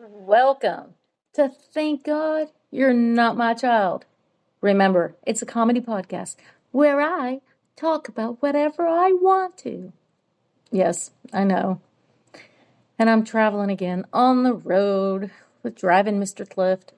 Welcome to Thank God You're Not My Child. Remember, it's a comedy podcast where I talk about whatever I want to. Yes, I know. And I'm traveling again on the road with driving Mr. Clift.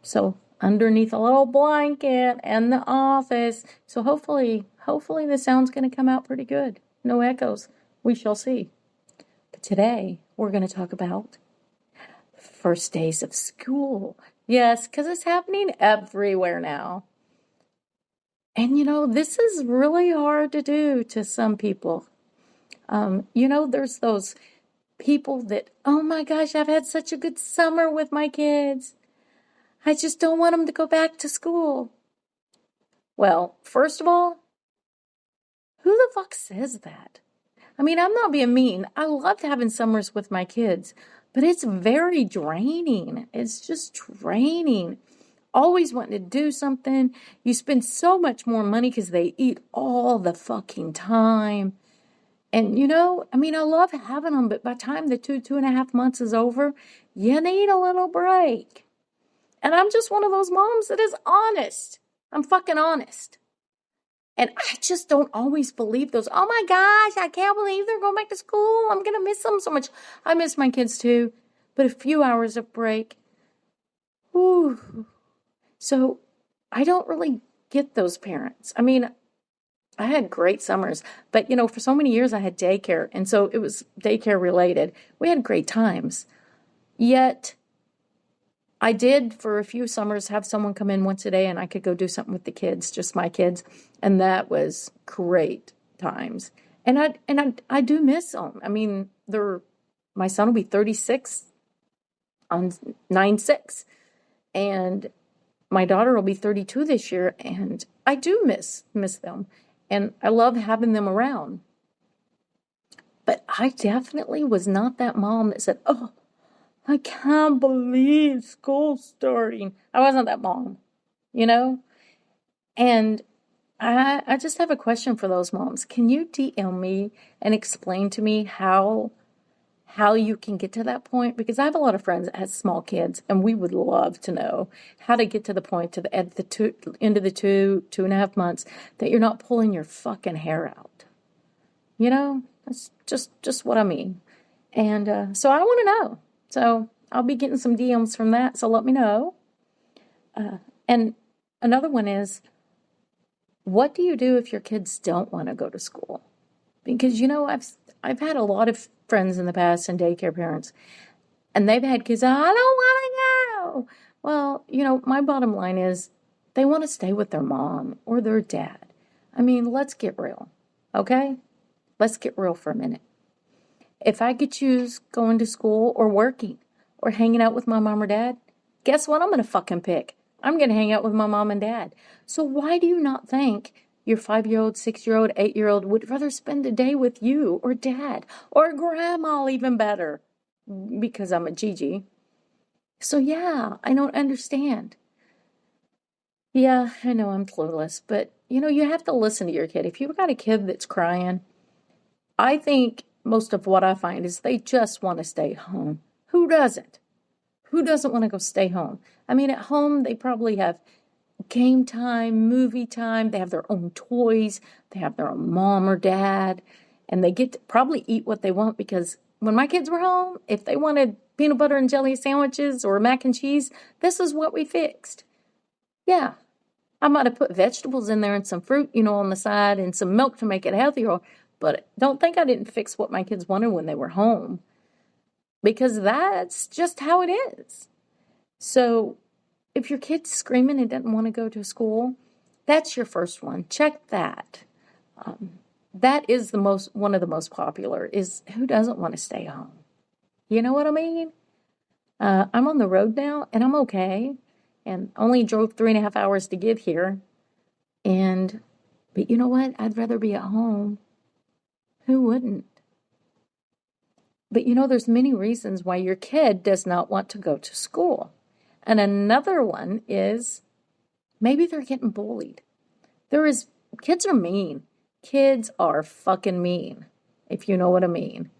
So underneath a little blanket and the office. So hopefully the sound's going to come out pretty good. No echoes. We shall see. But today we're going to talk about first days of school. Yes, because it's happening everywhere now. And this is really hard to do to some people. There's those people that, oh my gosh, I've had such a good summer with my kids. I just don't want them to go back to school. Well, first of all, who the fuck says that? I mean, I'm not being mean. I loved having summers with my kids, but it's very draining. It's just draining. Always wanting to do something. You spend so much more money because they eat all the fucking time. And, I love having them, but by the time the 2.5 months is over, you need a little break. And I'm just one of those moms that is honest. I'm fucking honest. And I just don't always believe those, oh my gosh, I can't believe they're going back to school. I'm going to miss them so much. I miss my kids too. But a few hours of break. Ooh. So I don't really get those parents. I mean, I had great summers. But, for so many years I had daycare. And so it was daycare related. We had great times. Yet I did, for a few summers, have someone come in once a day and I could go do something with the kids, just my kids. And that was great times. And I do miss them. I mean, my son will be 36 on 9/6. And my daughter will be 32 this year. And I do miss them. And I love having them around. But I definitely was not that mom that said, oh, I can't believe school's starting. I wasn't that mom, And I just have a question for those moms. Can you DM me and explain to me how you can get to that point? Because I have a lot of friends that have small kids, and we would love to know how to get to the point at the end of the 2.5 months that you're not pulling your fucking hair out. That's just what I mean. And so I want to know. So I'll be getting some DMs from that, so let me know. And another one is, what do you do if your kids don't want to go to school? Because, I've had a lot of friends in the past and daycare parents, and they've had kids, I don't want to go. Well, my bottom line is they want to stay with their mom or their dad. I mean, let's get real, okay? Let's get real for a minute. If I could choose going to school or working or hanging out with my mom or dad, guess what I'm going to fucking pick? I'm going to hang out with my mom and dad. So why do you not think your 5-year-old, 6-year-old, 8-year-old would rather spend a day with you or dad or grandma, even better? Because I'm a Gigi. So yeah, I don't understand. Yeah, I know I'm clueless, but you have to listen to your kid. If you've got a kid that's crying, I think most of what I find is they just want to stay home. Who doesn't? Who doesn't want to go stay home? I mean, at home, they probably have game time, movie time. They have their own toys. They have their own mom or dad. And they get to probably eat what they want, because when my kids were home, if they wanted peanut butter and jelly sandwiches or mac and cheese, this is what we fixed. Yeah. I might have put vegetables in there and some fruit, on the side, and some milk to make it healthier. But don't think I didn't fix what my kids wanted when they were home, because that's just how it is. So if your kid's screaming and doesn't want to go to school, that's your first one. Check that. That is one of the most popular, is who doesn't want to stay home? You know what I mean? I'm on the road now, and I'm okay, and only drove 3.5 hours to get here. But you know what? I'd rather be at home. Who wouldn't? But there's many reasons why your kid does not want to go to school. And another one is maybe they're getting bullied. Kids are mean. Kids are fucking mean, if you know what I mean.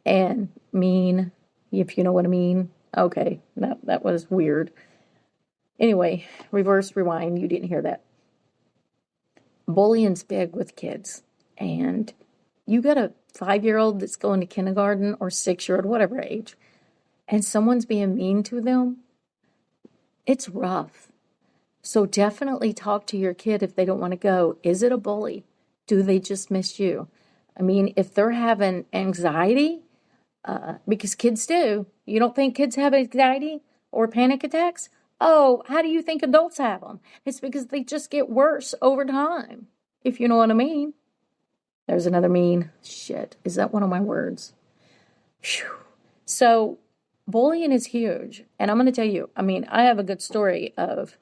And mean, if you know what I mean, Okay, that was weird. Anyway, reverse rewind. You didn't hear that. Bullying's big with kids. And you got a 5-year-old that's going to kindergarten or 6-year-old, whatever age, and someone's being mean to them. It's rough. So definitely talk to your kid if they don't want to go. Is it a bully? Do they just miss you? I mean, if they're having anxiety, because kids do. You don't think kids have anxiety or panic attacks? Oh, how do you think adults have them? It's because they just get worse over time, if you know what I mean. There's another mean. Shit, is that one of my words? Whew. So bullying is huge. And I'm going to tell you, I mean, I have a good story of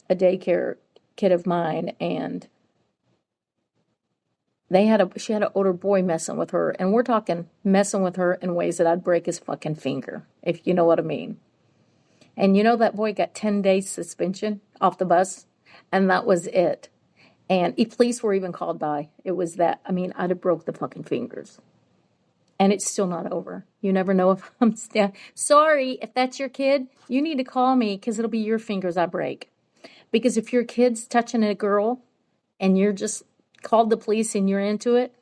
a daycare kid of mine, and she had an older boy messing with her, and we're talking messing with her in ways that I'd break his fucking finger, if you know what I mean. And you know that boy got 10 days suspension off the bus, and that was it. And police were even called by. It was that, I mean, I'd have broke the fucking fingers. And it's still not over. You never know if I'm sorry, if that's your kid, you need to call me because it'll be your fingers I break. Because if your kid's touching a girl and you're just called the police and you're into it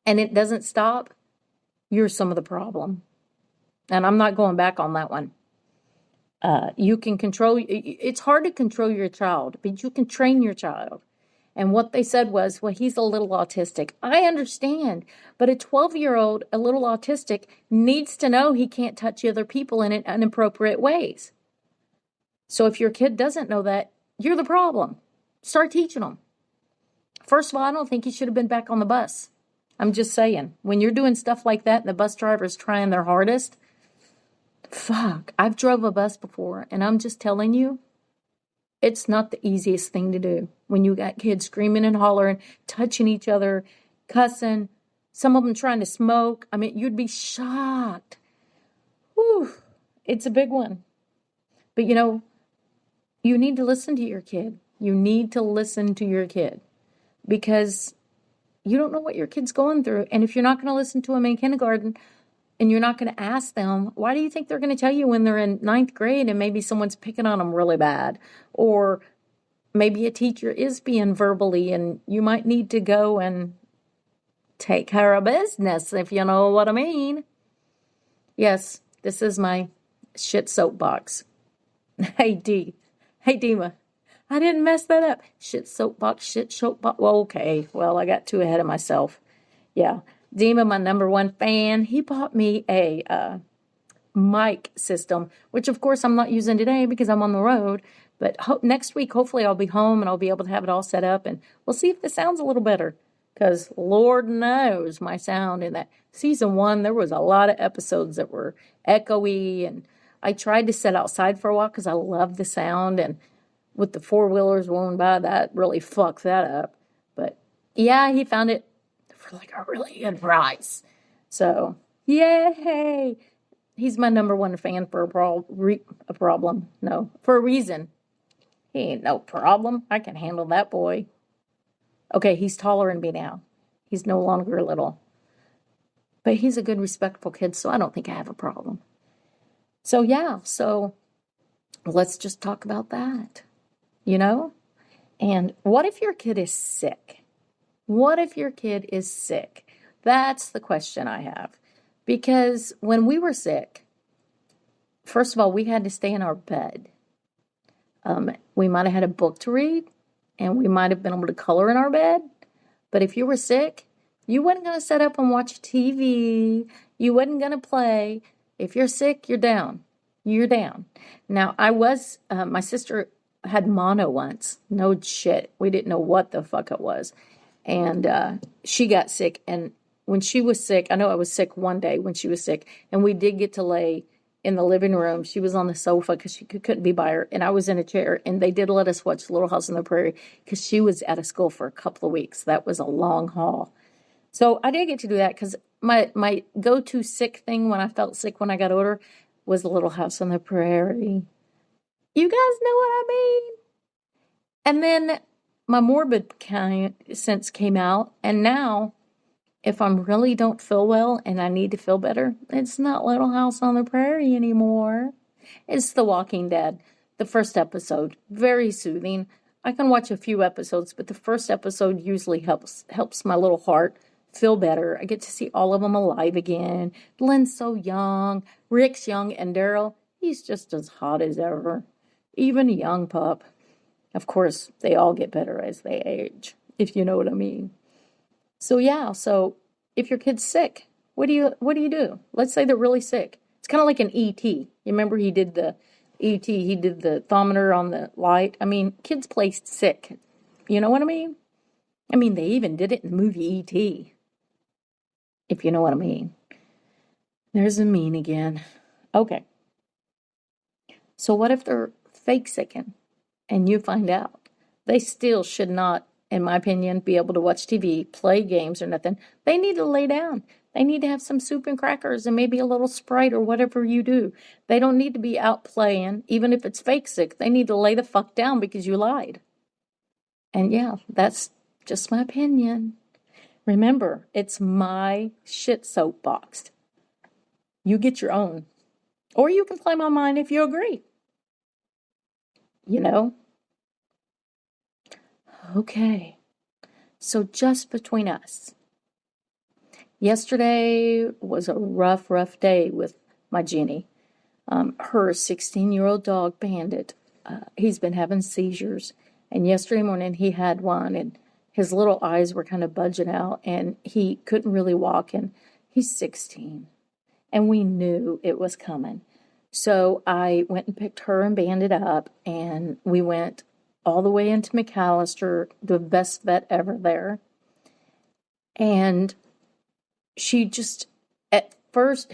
and it doesn't stop, you're some of the problem. And I'm not going back on that one. You can control, it's hard to control your child, but you can train your child. And what they said was, well, he's a little autistic. I understand, but a 12-year-old, a little autistic, needs to know he can't touch other people in inappropriate ways. So if your kid doesn't know that, you're the problem. Start teaching them. First of all, I don't think he should have been back on the bus. I'm just saying, when you're doing stuff like that and the bus driver's trying their hardest, fuck, I've drove a bus before, and I'm just telling you, it's not the easiest thing to do when you got kids screaming and hollering, touching each other, cussing, some of them trying to smoke. I mean, you'd be shocked. Whew, it's a big one. But, you know, you need to listen to your kid. You need to listen to your kid because you don't know what your kid's going through. And if you're not going to listen to them in kindergarten and you're not going to ask them, why do you think they're going to tell you when they're in 9th grade and maybe someone's picking on them really bad? Or maybe a teacher is being verbally and you might need to go and take care of business, if you know what I mean. Yes, this is my shit soapbox. Hey, Dima, I didn't mess that up. Shit soapbox. Well, okay. Well, I got too ahead of myself. Yeah. Dima, my number one fan, he bought me a mic system, which of course I'm not using today because I'm on the road. But next week, hopefully I'll be home and I'll be able to have it all set up. And we'll see if this sounds a little better. Because Lord knows my sound in that season 1, there was a lot of episodes that were echoey, and I tried to sit outside for a while because I love the sound, and with the 4-wheelers rolling by, that really fucked that up. But yeah, he found it for like a really good price. So yay! He's my number one fan for a problem. No, for a reason. He ain't no problem. I can handle that boy. Okay, he's taller than me now. He's no longer little. But he's a good, respectful kid, so I don't think I have a problem. So, yeah, let's just talk about that, you know? And what if your kid is sick? What if your kid is sick? That's the question I have. Because when we were sick, first of all, we had to stay in our bed. We might have had a book to read, and we might have been able to color in our bed. But if you were sick, you wasn't going to sit up and watch TV. You wasn't going to play. If you're sick, you're down. You're down. Now, my sister had mono once. No shit. We didn't know what the fuck it was. And she got sick. And when she was sick, I know I was sick one day when she was sick. And we did get to lay in the living room. She was on the sofa because she couldn't be by her. And I was in a chair. And they did let us watch Little House on the Prairie because she was out of school for a couple of weeks. That was a long haul. So I did get to do that because my go-to sick thing when I felt sick when I got older was Little House on the Prairie. You guys know what I mean? And then my morbid sense came out. And now if I'm really don't feel well and I need to feel better, it's not Little House on the Prairie anymore. It's The Walking Dead. The first episode, very soothing. I can watch a few episodes, but the first episode usually helps my little heart feel better. I get to see all of them alive again. Glenn's so young, Rick's young, and Daryl, he's just as hot as ever. Even a young pup. Of course, they all get better as they age, if you know what I mean. So yeah, so if your kid's sick, what do you do? Let's say they're really sick. It's kind of like an ET. You remember he did the ET, he did the thermometer on the light. I mean, kids play sick. You know what I mean? I mean, they even did it in the movie E.T., if you know what I mean. There's a mean again. Okay. So what if they're fake sicking and you find out? They still should not, in my opinion, be able to watch TV, play games or nothing. They need to lay down. They need to have some soup and crackers and maybe a little Sprite or whatever you do. They don't need to be out playing, even if it's fake sick. They need to lay the fuck down because you lied. And yeah, that's just my opinion. Remember, it's my shit soapbox. You get your own. Or you can play my mind if you agree. You know? Okay. So just between us. Yesterday was a rough day with my Jenny. Her 16-year-old dog, Bandit, he's been having seizures. And yesterday morning he had one, and his little eyes were kind of budging out, and he couldn't really walk, and he's 16. And we knew it was coming. So I went and picked her and Bandit up, and we went all the way into McAllister, the best vet ever there. And she just, at first,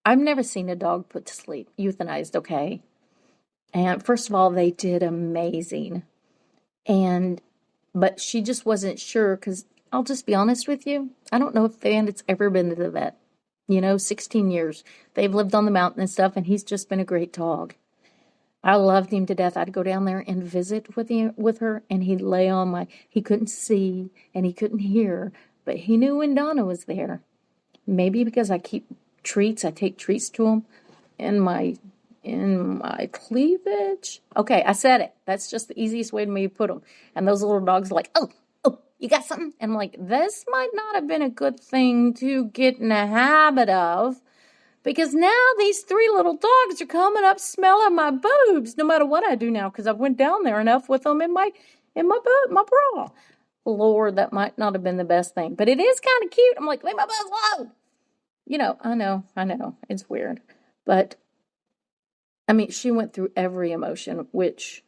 I've never seen a dog put to sleep, euthanized, okay? And first of all, they did amazing. But she just wasn't sure, because I'll just be honest with you, I don't know if Bandit's ever been to the vet. 16 years. They've lived on the mountain and stuff, and he's just been a great dog. I loved him to death. I'd go down there and visit with her, and he'd lay on he couldn't see, and he couldn't hear, but he knew when Donna was there. Maybe because I take treats to him in my cleavage. Okay, I said it. That's just the easiest way to me to put them. And those little dogs are like, oh, you got something? And I'm like, this might not have been a good thing to get in the habit of, because now these 3 little dogs are coming up smelling my boobs, no matter what I do now, because I've went down there enough with them in my bra. Lord, that might not have been the best thing, but it is kind of cute. I'm like, leave my buzz alone. I know, it's weird, but I mean, she went through every emotion, which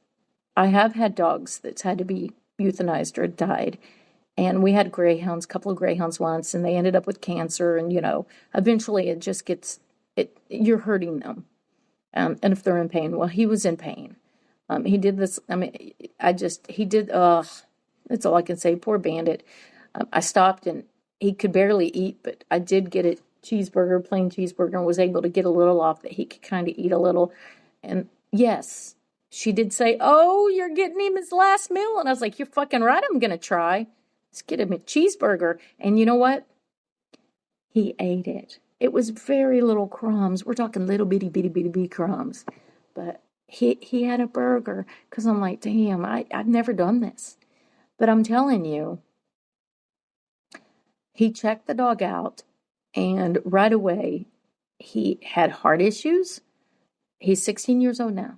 I have had dogs that's had to be euthanized or died. And we had a couple of greyhounds once, and they ended up with cancer. And, eventually it just you're hurting them. And if they're in pain, well, he was in pain. He did this. I mean, that's all I can say. Poor Bandit. I stopped, and he could barely eat, but I did get a plain cheeseburger, and was able to get a little off that he could kind of eat a little. And yes, she did say, oh, you're getting him his last meal. And I was like, you're fucking right. I'm going to try. Let's get him a cheeseburger. And you know what? He ate it. It was very little crumbs. We're talking little bitty crumbs. But he had a burger, because I'm like, damn, I've never done this. But I'm telling you, he checked the dog out, and right away, he had heart issues. He's 16 years old now.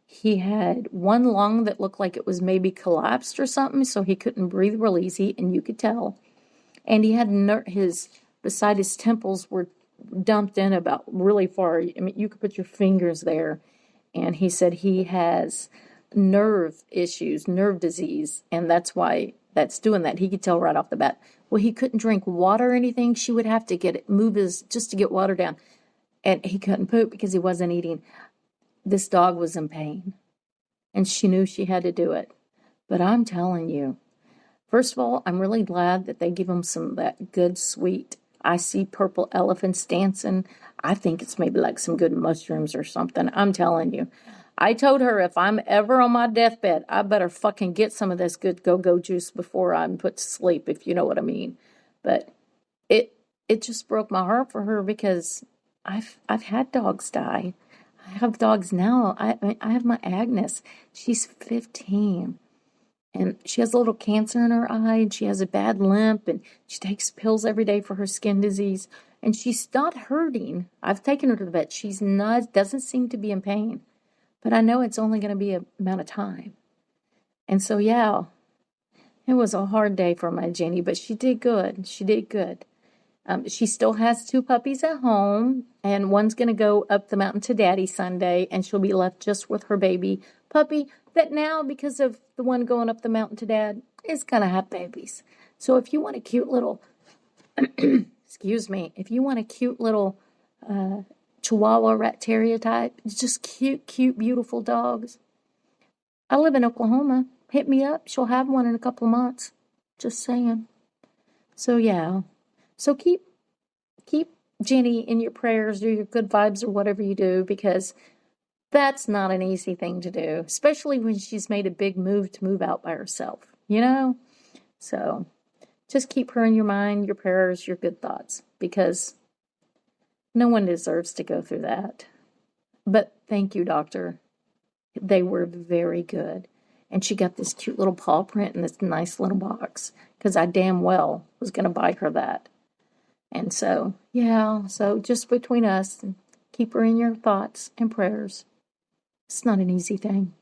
He had one lung that looked like it was maybe collapsed or something, so he couldn't breathe real easy, and you could tell. And he had beside his temples were dumped in about really far. I mean, you could put your fingers there. And he said he has nerve issues, nerve disease, and that's why that's doing that. He could tell right off the bat. Well, he couldn't drink water or anything. She would have to move just to get water down. And he couldn't poop because he wasn't eating. This dog was in pain, and she knew she had to do it. But I'm telling you, first of all, I'm really glad that they give him some of that good, sweet, I see purple elephants dancing. I think it's maybe like some good mushrooms or something. I'm telling you. I told her if I'm ever on my deathbed, I better fucking get some of this good go-go juice before I'm put to sleep, if you know what I mean. But it just broke my heart for her because I've had dogs die. I have dogs now. I have my Agnes. She's 15. And she has a little cancer in her eye, and she has a bad limp, and she takes pills every day for her skin disease. And she's not hurting. I've taken her to the vet. She's not, doesn't seem to be in pain. But I know it's only going to be an amount of time. And so, yeah, it was a hard day for my Jenny, but she did good. She did good. She still has 2 puppies at home, and one's going to go up the mountain to Daddy Sunday, and she'll be left just with her baby puppy that now, because of the one going up the mountain to Dad, is going to have babies. So if you want a cute little, excuse me, if you want a cute little Chihuahua Rat Terrier type, just cute, beautiful dogs. I live in Oklahoma. Hit me up. She'll have one in a couple of months. Just saying. So, yeah. So keep Jenny in your prayers or your good vibes or whatever you do, because that's not an easy thing to do, especially when she's made a big move to move out by herself, you know? So just keep her in your mind, your prayers, your good thoughts, because no one deserves to go through that. But thank you, doctor. They were very good. And she got this cute little paw print in this nice little box, because I damn well was going to buy her that. And so, yeah, so just between us, keep her in your thoughts and prayers. It's not an easy thing.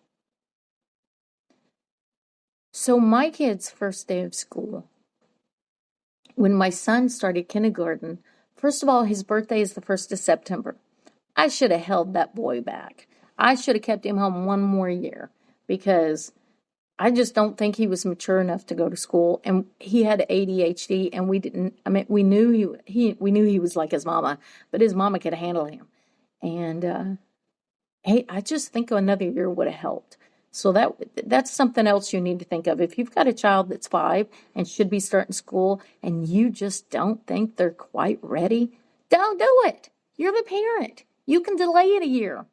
So my kid's first day of school, when my son started kindergarten, first of all, his birthday is the 1st of September. I should have held that boy back. I should have kept him home one more year, because I just don't think he was mature enough to go to school, and he had ADHD, and we knew he was like his mama, but his mama could handle him. And hey, I just think another year would have helped. So that's something else you need to think of. If you've got a child that's 5 and should be starting school, and you just don't think they're quite ready, don't do it. You're the parent. You can delay it a year.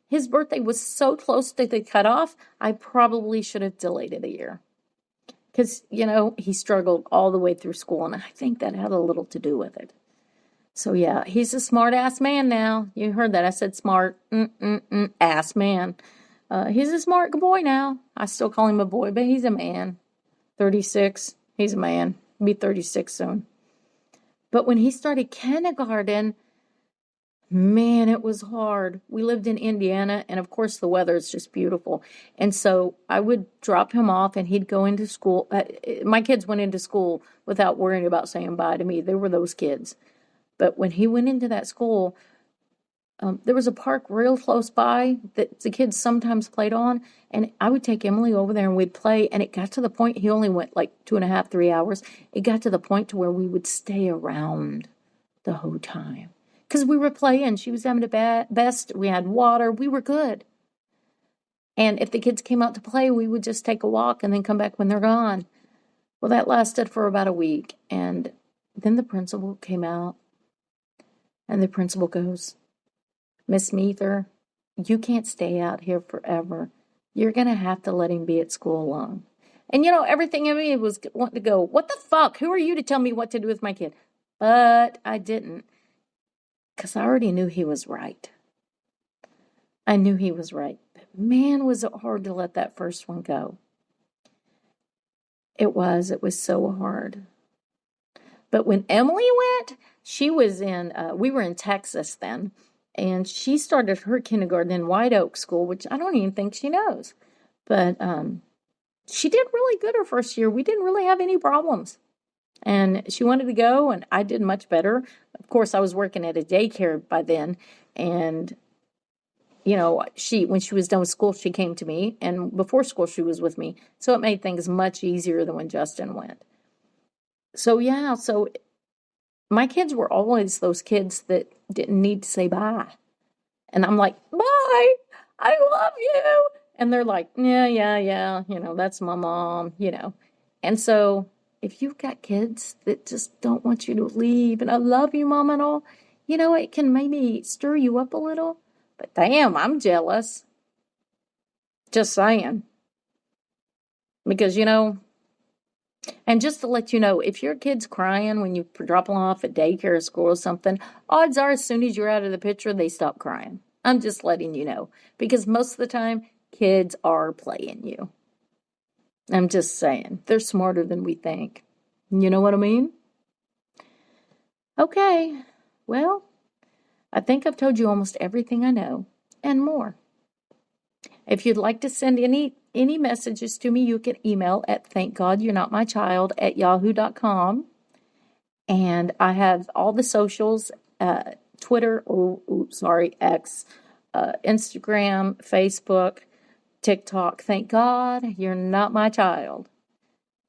His birthday was so close to the cutoff, I probably should have delayed it a year. Because, he struggled all the way through school, and I think that had a little to do with it. So, yeah, he's a smart-ass man now. You heard that. I said smart, ass man. He's a smart boy now. I still call him a boy, but he's a man. 36, he's a man. He'll be 36 soon. But when he started kindergarten, man, it was hard. We lived in Indiana, and of course the weather is just beautiful. And so I would drop him off, and he'd go into school. My kids went into school without worrying about saying bye to me. They were those kids. But when he went into that school, there was a park real close by that the kids sometimes played on, and I would take Emily over there, and we'd play, and it got to the point, he only went like 2.5, 3 hours. It got to the point to where we would stay around the whole time. Because we were playing. She was having the best. We had water. We were good. And if the kids came out to play, we would just take a walk and then come back when they're gone. Well, that lasted for about a week. And then the principal came out. And the principal goes, Miss Meether, you can't stay out here forever. You're going to have to let him be at school alone. And, everything in me was wanting to go, what the fuck? Who are you to tell me what to do with my kid? But I didn't. Because I already knew he was right. I knew he was right. But man, was it hard to let that first one go. It was so hard. But when Emily went, we were in Texas then, and she started her kindergarten in White Oak School, which I don't even think she knows. But she did really good her first year. We didn't really have any problems. And she wanted to go, and I did much better. Of course, I was working at a daycare by then, and, when she was done with school, she came to me, and before school, she was with me. So it made things much easier than when Justin went. So, yeah, my kids were always those kids that didn't need to say bye. And I'm like, bye, I love you. And they're like, yeah, that's my mom, And so if you've got kids that just don't want you to leave, and I love you, Mom, and all, it can maybe stir you up a little. But damn, I'm jealous. Just saying. Because, And just to let you know, if your kid's crying when you drop them off at daycare or school or something, odds are as soon as you're out of the picture, they stop crying. I'm just letting you know. Because most of the time, kids are playing you. I'm just saying. They're smarter than we think. You know what I mean? Okay. Well, I think I've told you almost everything I know and more. If you'd like to send any messages to me, you can email at thankgodyourenotmychild@yahoo.com. And I have all the socials, Twitter, X, Instagram, Facebook, TikTok. Thank God you're not my child.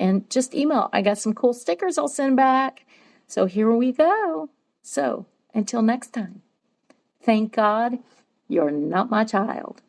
And just email. I got some cool stickers I'll send back. So here we go. So until next time, thank God you're not my child.